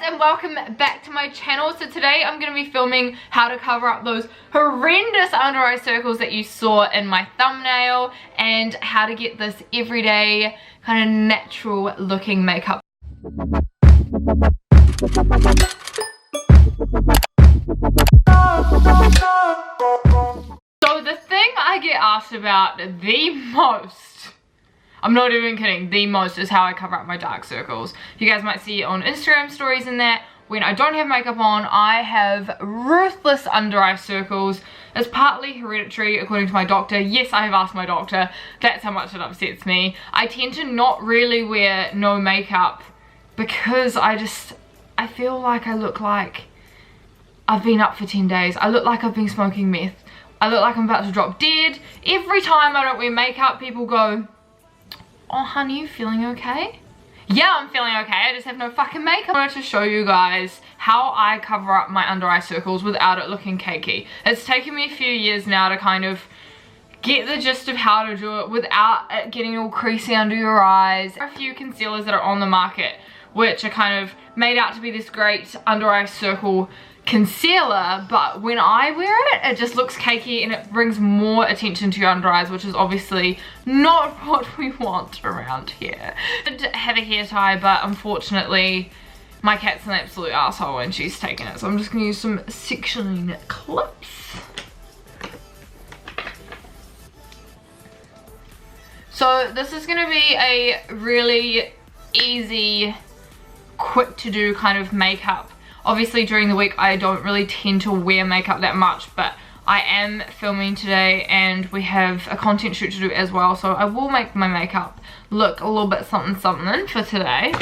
and welcome back to my channel. So today I'm going to be filming how to cover up those horrendous under eye circles that you saw in my thumbnail and how to get this everyday kind of natural looking makeup. So the thing I get asked about the most, I'm not even kidding, the most, is how I cover up my dark circles. You guys might see it on Instagram stories and that. When I don't have makeup on, I have ruthless under eye circles. It's partly hereditary according to my doctor. Yes, I have asked my doctor. That's how much it upsets me. I tend to not really wear no makeup because I feel like I look like I've been up for 10 days. I look like I've been smoking meth. I look like I'm about to drop dead. Every time I don't wear makeup, people go, "Oh honey, you feeling okay?" Yeah, I'm feeling okay, I just have no fucking makeup. I wanted to show you guys how I cover up my under eye circles without it looking cakey. It's taken me a few years now to kind of get the gist of how to do it without it getting all creasy under your eyes. There are a few concealers that are on the market which are kind of made out to be this great under eye circle concealer, but when I wear it, it just looks cakey and it brings more attention to your under eyes, which is obviously not what we want around here. I did have a hair tie, but unfortunately my cat's an absolute asshole and she's taken it, so I'm just going to use some sectioning clips. So this is going to be a really easy, quick to do kind of makeup. Obviously during the week I don't really tend to wear makeup that much, but I am filming today and we have a content shoot to do as well, so I will make my makeup look a little bit something for today.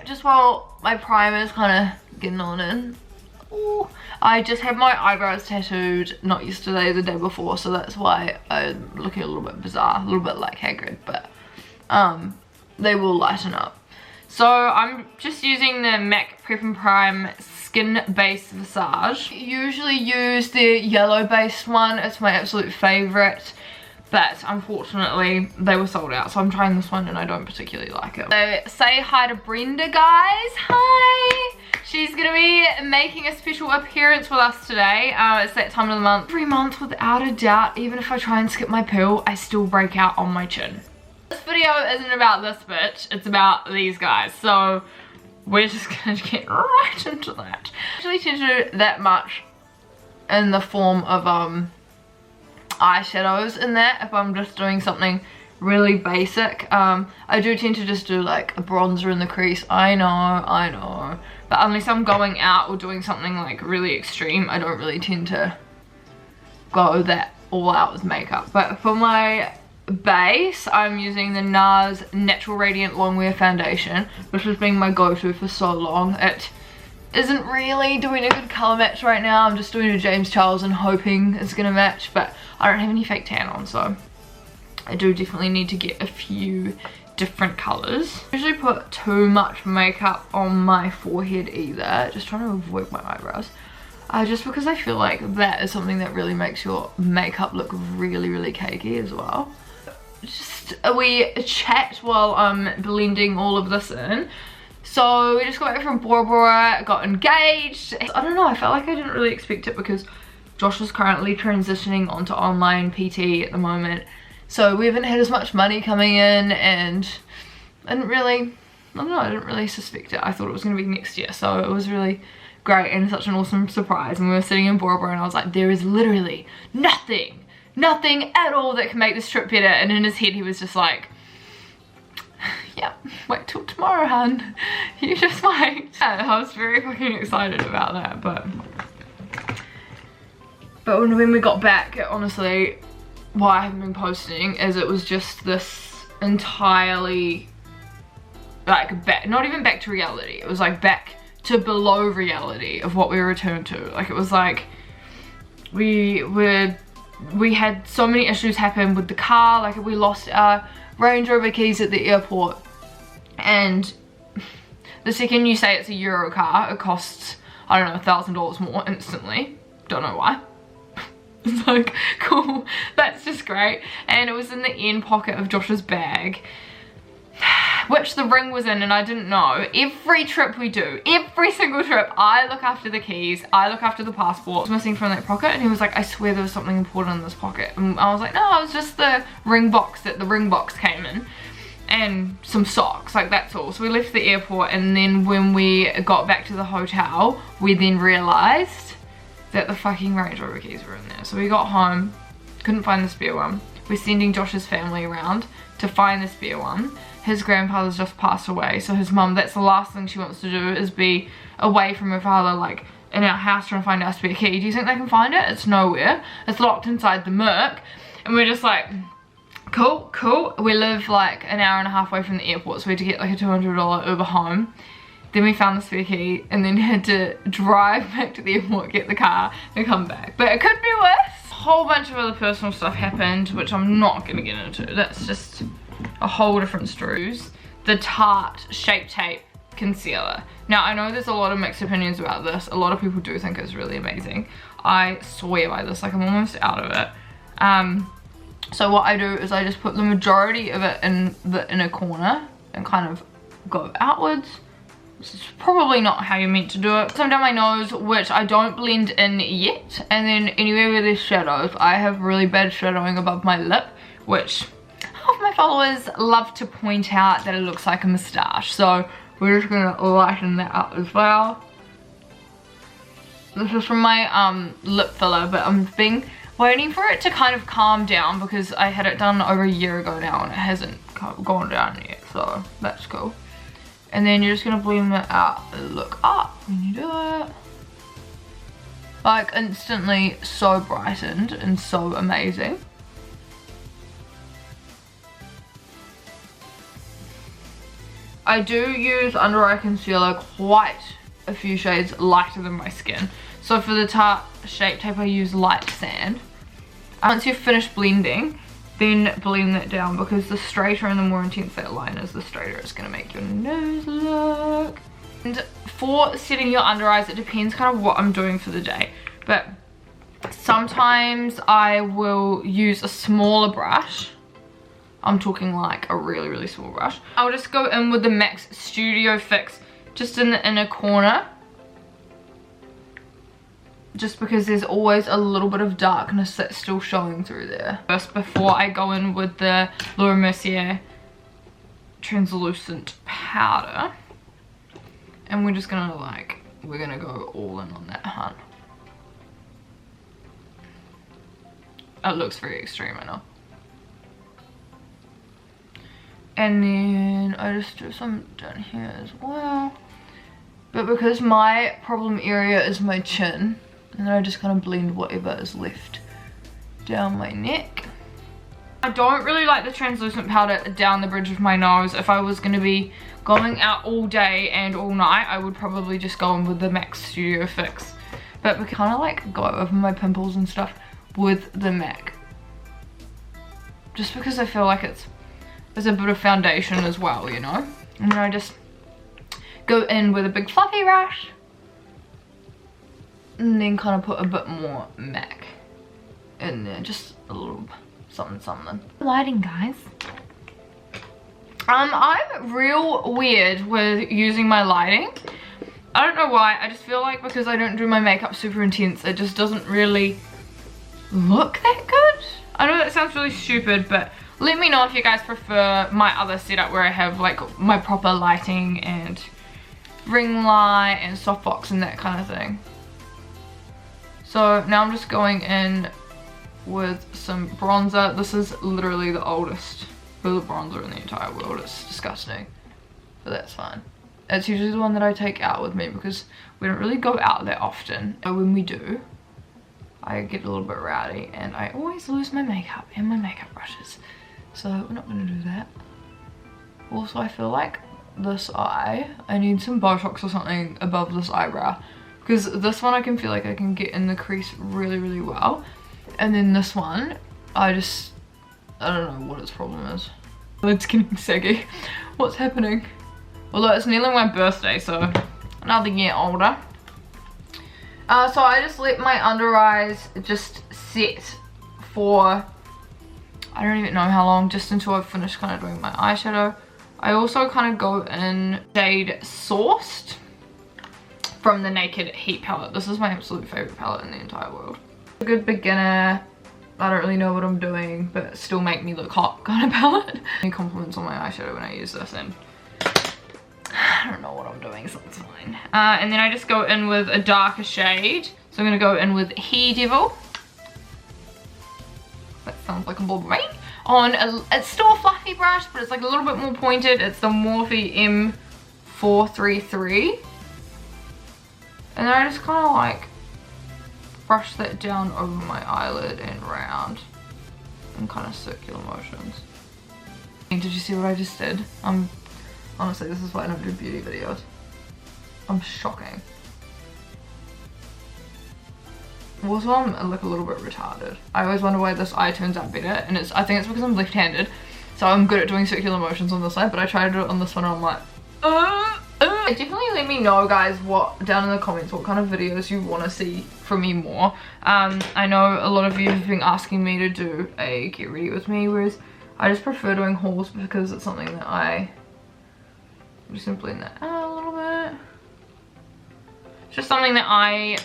Just while my primer is kind of getting on in, ooh, I just had my eyebrows tattooed, not yesterday, the day before, so that's why I'm looking a little bit bizarre, a little bit like Hagrid, but they will lighten up. So I'm just using the MAC Prep and Prime Skin Base Visage. I usually use the yellow based one, it's my absolute favourite, but unfortunately they were sold out, so I'm trying this one and I don't particularly like it. So say hi to Brenda, guys. Hi! She's gonna be making a special appearance with us today. It's that time of the month. Every month, without a doubt, even if I try and skip my pill, I still break out on my chin. This video isn't about this bitch, it's about these guys, so we're just gonna get right into that. I actually tend to do that much in the form of eyeshadows in that, if I'm just doing something really basic. I do tend to just do like a bronzer in the crease, I know, but unless I'm going out or doing something like really extreme, I don't really tend to go that all out with makeup. But for my base, I'm using the NARS Natural Radiant Longwear Foundation, which has been my go-to for so long. It isn't really doing a good colour match right now. I'm just doing a James Charles and hoping it's gonna match, but I don't have any fake tan on, so I do definitely need to get a few different colours. I usually put too much makeup on my forehead either, just trying to avoid my eyebrows. Just because I feel like that is something that really makes your makeup look really cakey as well. Just we chat while I'm blending all of this in. So we just got back from Bora Bora, got engaged. I don't know, I felt like I didn't really expect it because Josh is currently transitioning onto online PT at the moment. So we haven't had as much money coming in, and I didn't really suspect it. I thought it was going to be next year, so it was really great and such an awesome surprise. And we were sitting in Bora Bora and I was like, there is literally nothing at all that can make this trip better. And in his head he was just like, yeah, wait till tomorrow, hun. You just wait. Yeah, I was very fucking excited about that, but when we got back, honestly, why I haven't been posting is it was just this entirely like not even back to reality. It was like back to below reality of what we returned to. Like it was like we had so many issues happen with the car. Like we lost our Range Rover keys at the airport, and the second you say it's a Euro car, it costs, I don't know, $1,000 more instantly. Don't know why. It's like, cool, that's just great. And it was in the end pocket of Josh's bag. which the ring was in and I didn't know. Every trip we do, every single trip, I look after the keys, I look after the passport. It was missing from that pocket, and he was like, I swear there was something important in this pocket. And I was like, no, it was just the ring box that the ring box came in. And some socks, like that's all. So we left the airport, and then when we got back to the hotel, we then realized that the fucking Range Rover keys were in there. So we got home, couldn't find the spare one. We're sending Josh's family around to find the spare one. His grandfather's just passed away, so his mum, that's the last thing she wants to do, is be away from her father, like in our house trying to find our spare key. Do you think they can find it? It's nowhere. It's locked inside the Merc. And we're just like, cool, cool. We live like an hour and a half away from the airport, so we had to get like a $200 Uber home. Then we found the spare key and then had to drive back to the airport, get the car and come back. But it could be worse. A whole bunch of other personal stuff happened, which I'm not going to get into. That's just a whole different story. The Tarte Shape Tape Concealer. Now I know there's a lot of mixed opinions about this. A lot of people do think it's really amazing. I swear by this, like I'm almost out of it. So what I do is I just put the majority of it in the inner corner and kind of go outwards. This is probably not how you're meant to do it. Some down my nose, which I don't blend in yet. And then anywhere where there's shadows, I have really bad shadowing above my lip, which half of my followers love to point out that it looks like a moustache. So we're just gonna lighten that up as well. This is from my lip filler, but I'm waiting for it to kind of calm down because I had it done over a year ago now and it hasn't gone down yet, so that's cool. And then you're just gonna blend it out and look up when you do it. Like instantly so brightened and so amazing. I do use under eye concealer quite a few shades lighter than my skin. So for the Tarte Shape Tape I use Light Sand. Once you've finished blending, then blend that down because the straighter and the more intense that line is, the straighter it's going to make your nose look. And for setting your under eyes, it depends kind of what I'm doing for the day. But sometimes I will use a smaller brush. I'm talking like a really, really small brush. I'll just go in with the MAC Studio Fix just in the inner corner. Just because there's always a little bit of darkness that's still showing through there. First, before I go in with the Laura Mercier translucent powder. And we're just gonna we're gonna go all in on that, hun. It looks very extreme, I know. And then I just do some down here as well. But because my problem area is my chin, and then I just kind of blend whatever is left down my neck. I don't really like the translucent powder down the bridge of my nose. If I was going to be going out all day and all night, I would probably just go in with the MAC Studio Fix. But we kind of like go over my pimples and stuff with the MAC. Just because I feel like it's a bit of foundation as well, you know? And then I just go in with a big fluffy brush. And then kind of put a bit more MAC in there, just a little something something. Lighting, guys. I'm real weird with using my lighting. I don't know why, I just feel like because I don't do my makeup super intense, it just doesn't really look that good. I know that sounds really stupid, but let me know if you guys prefer my other setup where I have like my proper lighting and ring light and softbox and that kind of thing. So now I'm just going in with some bronzer. This is literally the oldest bronzer in the entire world. It's disgusting, but that's fine. It's usually the one that I take out with me because we don't really go out that often. And when we do, I get a little bit rowdy and I always lose my makeup and my makeup brushes. So we're not going to do that. Also, I feel like this eye, I need some Botox or something above this eyebrow. Because this one I can feel like I can get in the crease really, really well. And then this one, I don't know what its problem is. It's getting saggy. What's happening? Although it's nearly my birthday, so another year older. So I just let my under eyes just sit for, I don't even know how long, just until I've finished kind of doing my eyeshadow. I also kind of go in shade Sourced from the Naked Heat palette. This is my absolute favorite palette in the entire world. A good beginner, I don't really know what I'm doing, but still make me look hot kind of palette. Any compliments on my eyeshadow when I use this, and I don't know what I'm doing, so it's fine. And then I just go in with a darker shade. So I'm gonna go in with He Devil. That sounds like a ball brain. On it's still a fluffy brush, but it's like a little bit more pointed. It's the Morphe M433. And then I just kind of like brush that down over my eyelid and round in kind of circular motions. Did you see what I just did? Honestly, this is why I don't do beauty videos. I'm shocking. Also, I'm like a little bit retarded. I always wonder why this eye turns out better, and I think it's because I'm left-handed, so I'm good at doing circular motions on this side, but I try to do it on this one and I'm like, Definitely let me know, guys, down in the comments what kind of videos you want to see from me more. I know a lot of you have been asking me to do a get ready with me, whereas I just prefer doing hauls because it's something that I'm just gonna blend that out a little bit. It's just something that I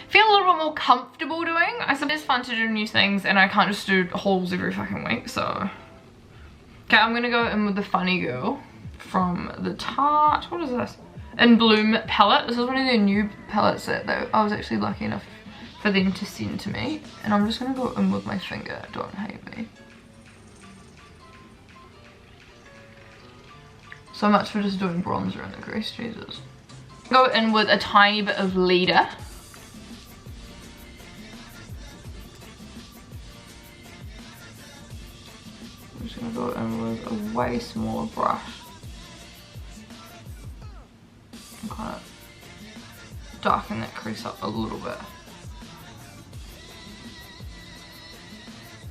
feel a little bit more comfortable doing. I suppose it's fun to do new things, and I can't just do hauls every fucking week, so. Okay, I'm gonna go in with the Funny Girl from the Tarte, what is this? In Bloom palette. This is one of their new palettes that I was actually lucky enough for them to send to me. And I'm just gonna go in with my finger, don't hate me. So much for just doing bronzer in the crease, Jesus. Go in with a tiny bit of Leader. I'm just gonna go in with a way smaller brush. And kind of darken that crease up a little bit.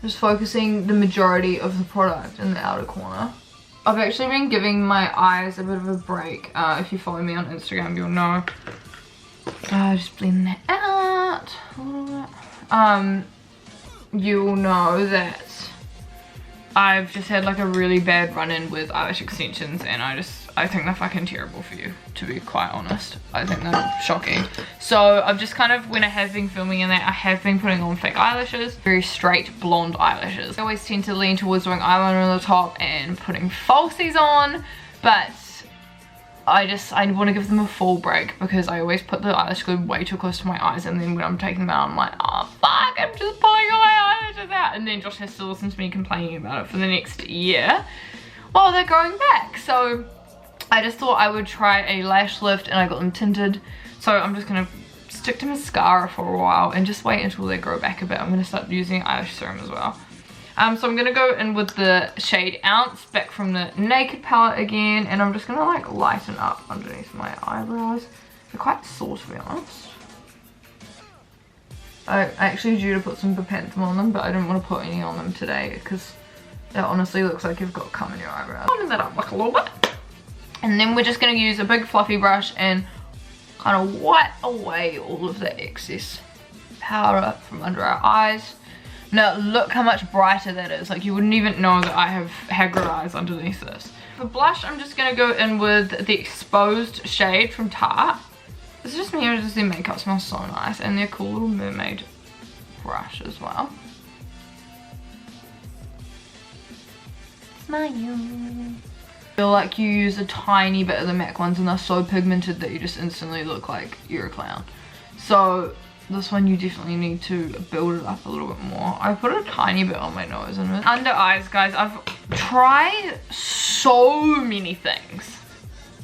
Just focusing the majority of the product in the outer corner. I've actually been giving my eyes a bit of a break. If you follow me on Instagram, you'll know. Just blend that out a little bit. You'll know that I've just had like a really bad run-in with eyelash extensions, and I think they're fucking terrible for you, to be quite honest. I think they're shocking. So I've just kind of, when I have been filming in that, I have been putting on fake eyelashes, very straight blonde eyelashes. I always tend to lean towards doing eyeliner on the top and putting falsies on, but I want to give them a full break because I always put the eyelash glue way too close to my eyes, and then when I'm taking them out, I'm like, oh fuck, I'm just pulling all my eyelashes out. And then Josh has to listen to me complaining about it for the next year while they're growing back. So I just thought I would try a lash lift, and I got them tinted. So I'm just going to stick to mascara for a while and just wait until they grow back a bit. I'm going to start using eyelash serum as well. So I'm going to go in with the shade Ounce back from the Naked palette again, and I'm just going to like lighten up underneath my eyebrows. They're quite sore, to be honest. I actually due to put some Bepanthen on them, but I didn't want to put any on them today because it honestly looks like you've got cum in your eyebrows. Lighten that up like a little bit. And then we're just going to use a big fluffy brush and kind of wipe away all of the excess powder from under our eyes. Now look how much brighter that is. Like, you wouldn't even know that I have haggard eyes underneath this. For blush, I'm just going to go in with the Exposed shade from Tarte. It's just me, just their makeup smells so nice, and their cool little mermaid brush as well. Smile. I feel like you use a tiny bit of the MAC ones, and they're so pigmented that you just instantly look like you're a clown. So this one you definitely need to build it up a little bit more. I put a tiny bit on my nose. And under eyes, guys, I've tried so many things.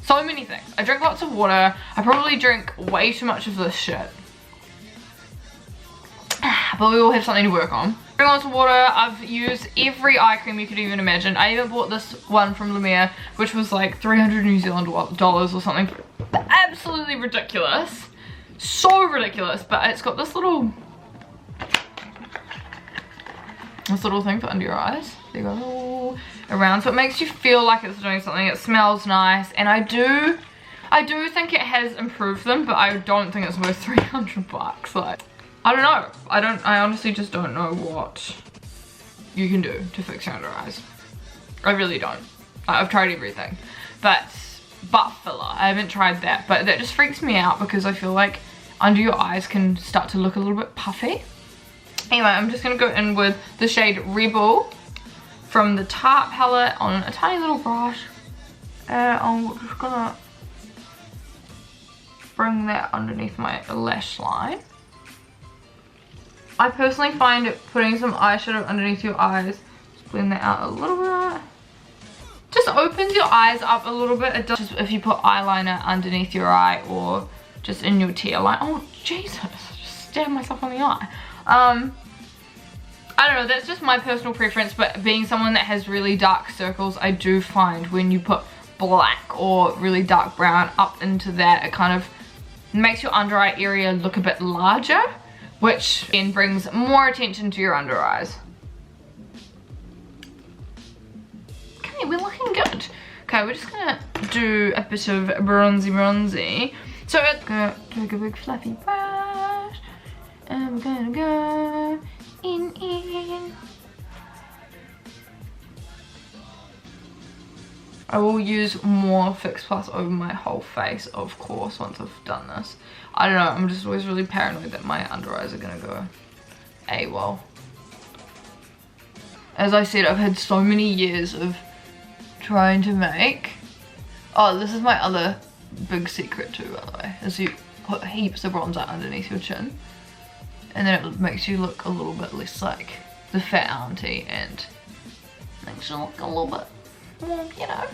So many things. I drink lots of water. I probably drink way too much of this shit. But we all have something to work on. Drink lots of water. I've used every eye cream you could even imagine. I even bought this one from Lumiere, which was like 300 New Zealand dollars or something. Absolutely ridiculous. So ridiculous. But it's got this little thing for under your eyes. There you go. Around, so it makes you feel like it's doing something. It smells nice, and I do think it has improved them, but I don't think it's worth 300 bucks. Like, I don't know. I honestly just don't know what you can do to fix your under eyes. I really don't. I've tried everything. But butt filler, I haven't tried that. But that just freaks me out because I feel like under your eyes can start to look a little bit puffy. Anyway, I'm just going to go in with the shade Rebel from the Tarte palette on a tiny little brush. And I'm just going to bring that underneath my lash line. I personally find putting some eyeshadow underneath your eyes, just blend that out a little bit, just opens your eyes up a little bit. It does if you put eyeliner underneath your eye or just in your tear line. Oh Jesus, just stabbed myself on the eye. I don't know, that's just my personal preference, but being someone that has really dark circles, I do find when you put black or really dark brown up into that, it kind of makes your under eye area look a bit larger, which then brings more attention to your under eyes. Okay, we're looking good. Okay, we're just gonna do a bit of bronzy. So it's gonna take a big fluffy brush, and we're gonna go in. I will use more Fix Plus over my whole face, of course, once I've done this. I don't know, I'm just always really paranoid that my under eyes are gonna go AWOL. As I said, I've had so many years of trying to make... Oh, this is my other big secret too, by the way, is you put heaps of bronzer underneath your chin, and then it makes you look a little bit less like the fat auntie, and makes you look a little bit more, you know,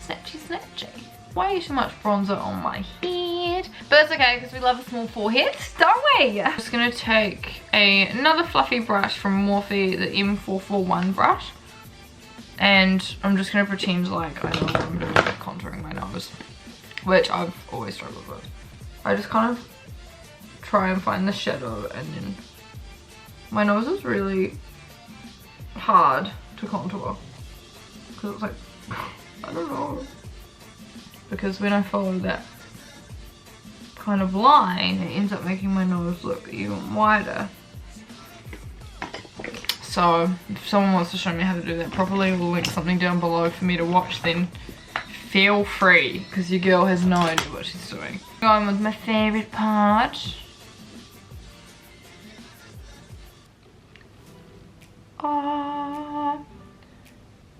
snatchy. Way too much bronzer on my head, but it's okay because we love a small forehead, don't we? I'm just gonna take another fluffy brush from Morphe, the M441 brush, and I'm just gonna pretend like I know what I'm doing, like contouring my nose, which I've always struggled with. I just kind of try and find the shadow, and then my nose is really hard to contour because it's like, I don't know, because when I follow that kind of line, it ends up making my nose look even wider. So if someone wants to show me how to do that properly, we'll link something down below for me to watch, then feel free, because your girl has no idea what she's doing. Going with my favourite part.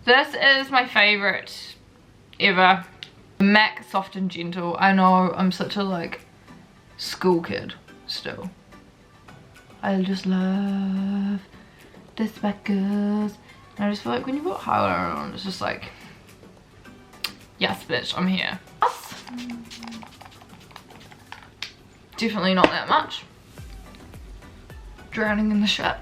This is my favourite ever. MAC Soft and Gentle. I know I'm such a like school kid still. I just love the speckles. And I just feel like when you put highlighter on, it's just like, yes bitch, I'm here. Definitely not that much. Drowning in the shit.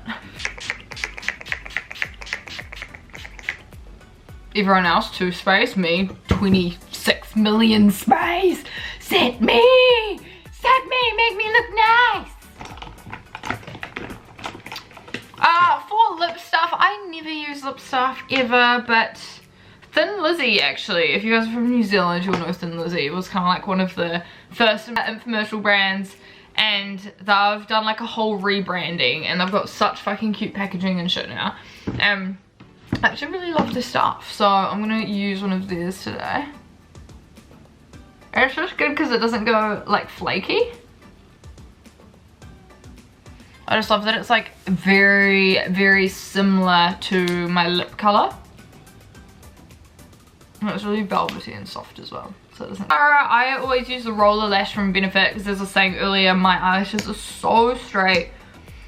Everyone else 2 sprays, me 26 million sprays. Set me, make me look nice. For lip stuff, I never use lip stuff ever, but Thin Lizzy actually, if you guys are from New Zealand, you'll know Thin Lizzy. It was kind of like one of the first infomercial brands, and they've done like a whole rebranding, and they've got such fucking cute packaging and shit now. I actually really love this stuff, so I'm gonna use one of theirs today. And it's just good because it doesn't go like flaky. I just love that it's like very similar to my lip colour. And it's really velvety and soft as well. So it doesn't. I always use the roller lash from Benefit because, as I was saying earlier, my eyelashes are so straight.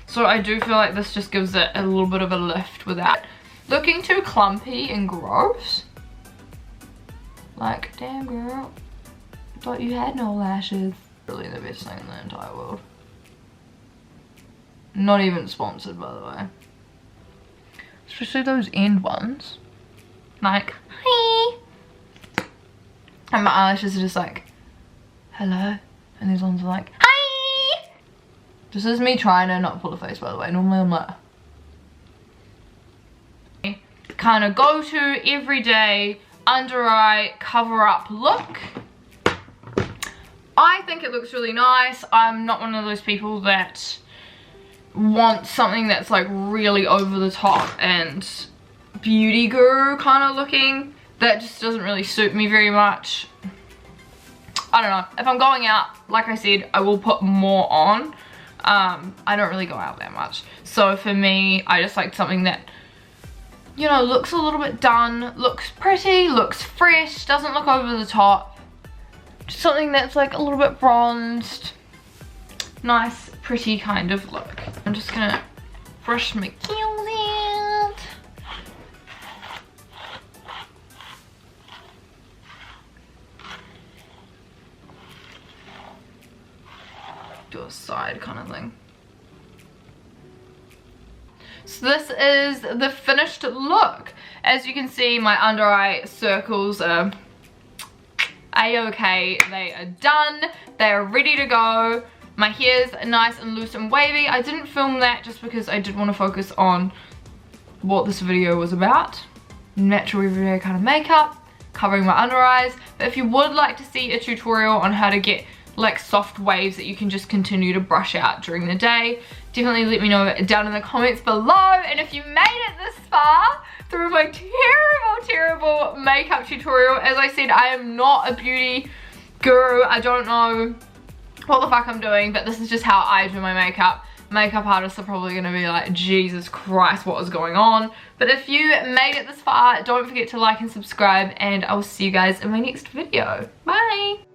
So I do feel like this just gives it a little bit of a lift without looking too clumpy and gross. Like, damn girl, thought you had no lashes. Really the best thing in the entire world. Not even sponsored, by the way. Especially those end ones. Like, hi. And my eyelashes are just like, hello. And these ones are like, hi. This is me trying to not pull a face, by the way. Normally I'm like, kind of go to everyday under eye cover up look. I think it looks really nice. I'm not one of those people that want something that's like really over the top and beauty guru kind of looking. That just doesn't really suit me very much. I don't know. If I'm going out, like I said, I will put more on. I don't really go out that much. So for me, I just like something that, you know, looks a little bit done, looks pretty, looks fresh, doesn't look over the top. Just something that's like a little bit bronzed. Nice, pretty kind of look. I'm just gonna brush my curls out. Do a side kind of thing. So this is the finished look. As you can see, my under eye circles are a-okay. They are done. They are ready to go. My hair's nice and loose and wavy. I didn't film that just because I did want to focus on what this video was about. Natural everyday kind of makeup, covering my under eyes. But if you would like to see a tutorial on how to get like soft waves that you can just continue to brush out during the day, definitely let me know down in the comments below. And if you made it this far through my terrible makeup tutorial, as I said, I am not a beauty guru. I don't know what the fuck I'm doing, but this is just how I do my makeup. Makeup artists are probably gonna be like, Jesus Christ, what is going on? But if you made it this far, don't forget to like and subscribe, and I will see you guys in my next video. Bye!